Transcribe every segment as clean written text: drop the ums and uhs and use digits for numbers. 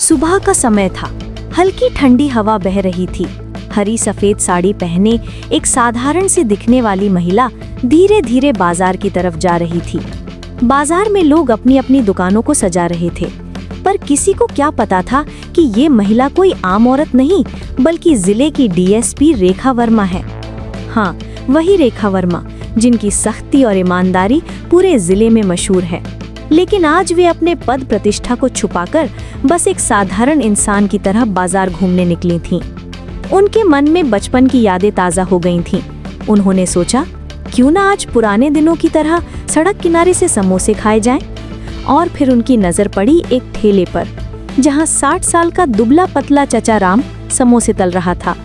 सुबह का समय था। हल्की ठंडी हवा बह रही थी। हरी सफेद साड़ी पहने एक साधारण सी दिखने वाली महिला धीरे धीरे बाजार की तरफ जा रही थी। बाजार में लोग अपनी अपनी दुकानों को सजा रहे थे, पर किसी को क्या पता था कि ये महिला कोई आम औरत नहीं, बल्कि जिले की डीएसपी रेखा वर्मा है। हाँ, वही रेखा वर्मा जिनकी सख्ती और ईमानदारी पूरे जिले में मशहूर है। लेकिन आज वे अपने पद प्रतिष्ठा को छुपाकर बस एक साधारण इंसान की तरह बाजार घूमने निकली थीं। उनके मन में बचपन की यादें ताज़ा हो गई थीं। उन्होंने सोचा, क्यों ना आज पुराने दिनों की तरह सड़क किनारे से समोसे खाए जाएं। और फिर उनकी नज़र पड़ी एक ठेले पर, जहां 60 साल का दुबला पतला चचा राम समोसे तल रहा था।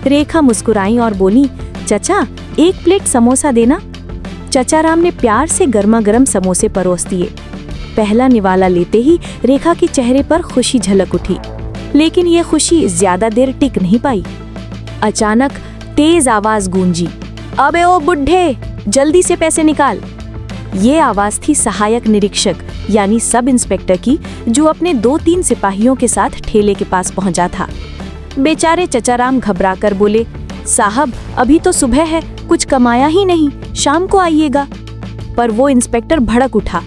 रेखा मुस्कुराई और बोली, चचा, एक प्लेट समोसा देना। चचा राम ने प्यार से गर्मा गर्म समोसे परोस दिए। पहला निवाला लेते ही रेखा के चेहरे पर खुशी झलक उठी, लेकिन ये खुशी ज्यादा देर टिक नहीं पाई। अचानक तेज आवाज गूंजी, अबे ओ बुढ़े, जल्दी से पैसे निकाल। ये आवाज थी सहायक निरीक्षक यानी सब इंस्पेक्टर की, जो अपने 2-3 सिपाहियों के साथ ठेले के पास पहुंचा था। बेचारे चचा राम घबराकर बोले, साहब, अभी तो सुबह है, कुछ कमाया ही नहीं, शाम को आइएगा। पर वो इंस्पेक्टर भड़क उठा।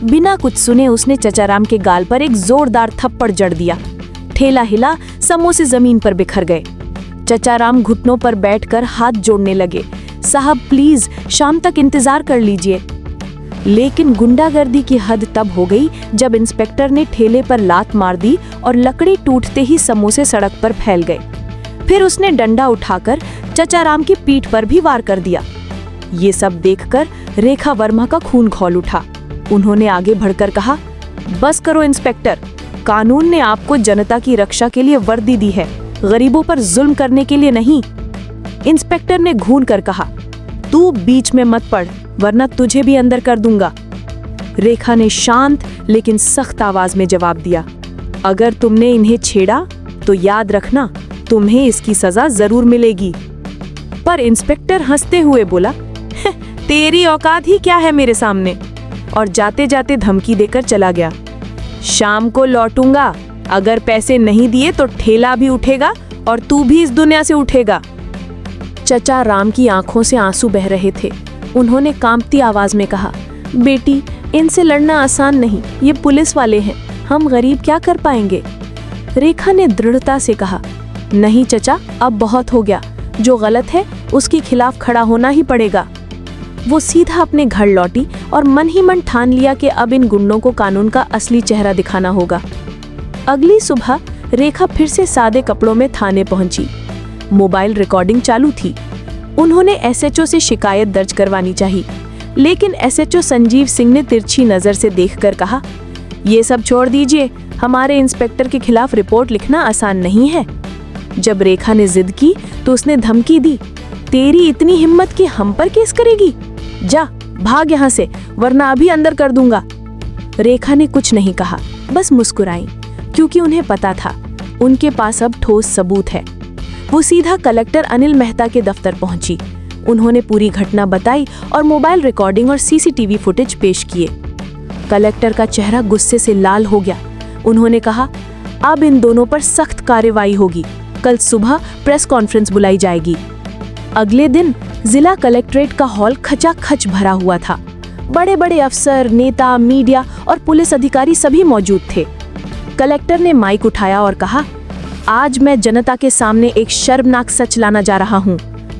बिना कुछ सुने उसने चचा राम के गाल पर एक जोरदार थप्पड़ जड़ दिया। ठेला हिला, समोसे जमीन पर बिखर गए। चचा राम घुटनों पर बैठकर हाथ जोड़ने लगे, साहब प्लीज, शाम तक इंतजार कर लीजिए। लेकिन गुंडागर्दी की हद तब हो गई जब इंस्पेक्टर ने ठेले पर लात मार दी और लकड़ी टूटते ही समोसे सड़क पर फैल गए। फिर उसने डंडा उठाकर चचा राम की पीठ पर भी वार कर दिया। ये सब देखकर रेखा वर्मा का खून खौल उठा। उन्होंने आगे बढ़कर कहा, बस करो इंस्पेक्टर, कानून ने आपको जनता की रक्षा के लिए वर्दी दी है, गरीबों पर जुल्म करने के लिए नहीं। इंस्पेक्टर ने घून कर कहा, तू बीच में मत पड़, वरना तुझे भी अंदर कर दूंगा। रेखा ने शांत लेकिन सख्त आवाज में जवाब दिया, अगर तुमने इन्हें छेड़ा तो याद रखना, तुम्हें इसकी सजा जरूर मिलेगी। पर इंस्पेक्टर हंसते हुए बोला, तेरी औकात ही क्या है मेरे सामने, और जाते जाते धमकी देकर चला गया। शाम को लौटूंगा, अगर पैसे नहीं दिए तो ठेला भी उठेगा और तू भी इस दुनिया से उठेगा। चचा राम की आंखों से आंसू बह रहे थे। उन्होंने कांपती आवाज में कहा, बेटी, इनसे लड़ना आसान नहीं, ये पुलिस वाले हैं, हम गरीब क्या कर पाएंगे। रेखा ने दृढ़ता से कहा, नहीं चचा, अब बहुत हो गया, जो गलत है उसके खिलाफ खड़ा होना ही पड़ेगा। वो सीधा अपने घर लौटी और मन ही मन ठान लिया कि अब इन गुंडों को कानून का असली चेहरा दिखाना होगा। अगली सुबह रेखा फिर से सादे कपड़ों में थाने पहुंची। मोबाइल रिकॉर्डिंग चालू थी। उन्होंने एसएचओ से शिकायत दर्ज करवानी चाहिए, लेकिन एसएचओ संजीव सिंह ने तिरछी नजर से देखकर कहा, ये सब छोड़ दीजिए, हमारे इंस्पेक्टर के खिलाफ रिपोर्ट लिखना आसान नहीं है। जब रेखा ने जिद की तो उसने धमकी दी, तेरी इतनी हिम्मत कि हम पर केस करेगी, जा भाग यहाँ से, वरना अभी अंदर कर दूंगा। रेखा ने कुछ नहीं कहा, बस मुस्कुराई, क्योंकि उन्हें पता था उनके पास अब ठोस सबूत है। वो सीधा कलेक्टर अनिल मेहता के दफ्तर पहुंची। उन्होंने पूरी घटना बताई और मोबाइल रिकॉर्डिंग और सीसीटीवी फुटेज पेश किए। कलेक्टर का चेहरा गुस्से से लाल हो गया। उन्होंने कहा, अब इन दोनों पर सख्त कार्रवाई होगी, कल सुबह प्रेस कॉन्फ्रेंस बुलाई जाएगी। अगले दिन जिला कलेक्ट्रेट का हॉल खचाखच भरा हुआ था। बड़े बड़े अफसर, नेता, मीडिया और पुलिस अधिकारी सभी मौजूद थे। कलेक्टर ने माइक उठाया और कहा, आज मैं जनता के सामने एक शर्मनाक सच लाना जा रहा हूँ।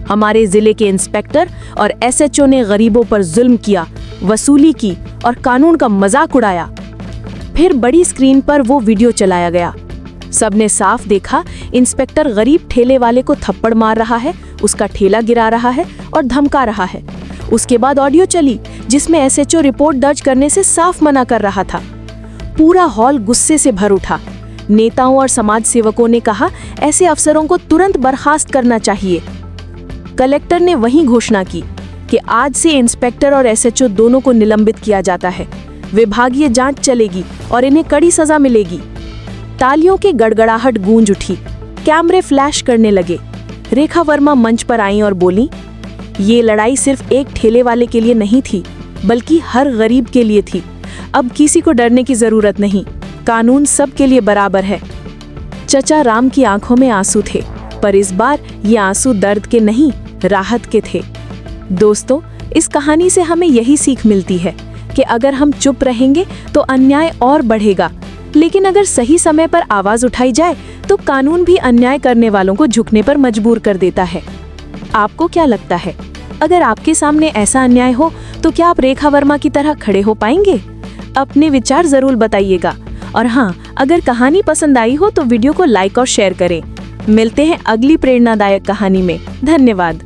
हमारे जिले के इंस्पेक्टर और एसएचओ ने गरीबों पर जुल्म किया, वसूली की और कानून का मजाक उड़ाया। फिर बड़ी स्क्रीन पर वो वीडियो चलाया गया। सबने साफ देखा, इंस्पेक्टर गरीब ठेले वाले को थप्पड़ मार रहा है, उसका ठेला गिरा रहा है और धमका रहा है। उसके बाद ऑडियो चली जिसमें एसएचओ रिपोर्ट दर्ज करने से साफ मना कर रहा था। पूरा हॉल गुस्से से भर उठा। नेताओं और समाज सेवकों ने कहा, ऐसे अफसरों को तुरंत बर्खास्त करना चाहिए। कलेक्टर ने वहीं घोषणा की कि आज से इंस्पेक्टर और एसएचओ दोनों को निलंबित किया जाता है। विभागीय जांच चलेगी और इन्हें कड़ी सजा मिलेगी। तालियों की गड़गड़ाहट गूंज उठी, कैमरे फ्लैश करने लगे। रेखा वर्मा मंच पर आईं और बोली, ये लड़ाई सिर्फ एक ठेले वाले के लिए नहीं थी, बल्कि हर गरीब के लिए थी। अब किसी को डरने की जरूरत नहीं। कानून सबके लिए बराबर है। चचा राम की आंखों में आंसू थे, पर इस बार ये आंसू दर्द के नहीं, राहत के थे। दोस्तों, इस कहानी से हमें यही सीख मिलती है कि अगर हम चुप रहेंगे तो अन्याय और बढ़ेगा, लेकिन अगर सही समय पर आवाज उठाई जाए तो कानून भी अन्याय करने वालों को झुकने पर मजबूर कर देता है। आपको क्या लगता है, अगर आपके सामने ऐसा अन्याय हो तो क्या आप रेखा वर्मा की तरह खड़े हो पाएंगे? अपने विचार जरूर बताइएगा। और हाँ, अगर कहानी पसंद आई हो तो वीडियो को लाइक और शेयर करें। मिलते हैं अगली प्रेरणादायक कहानी में। धन्यवाद।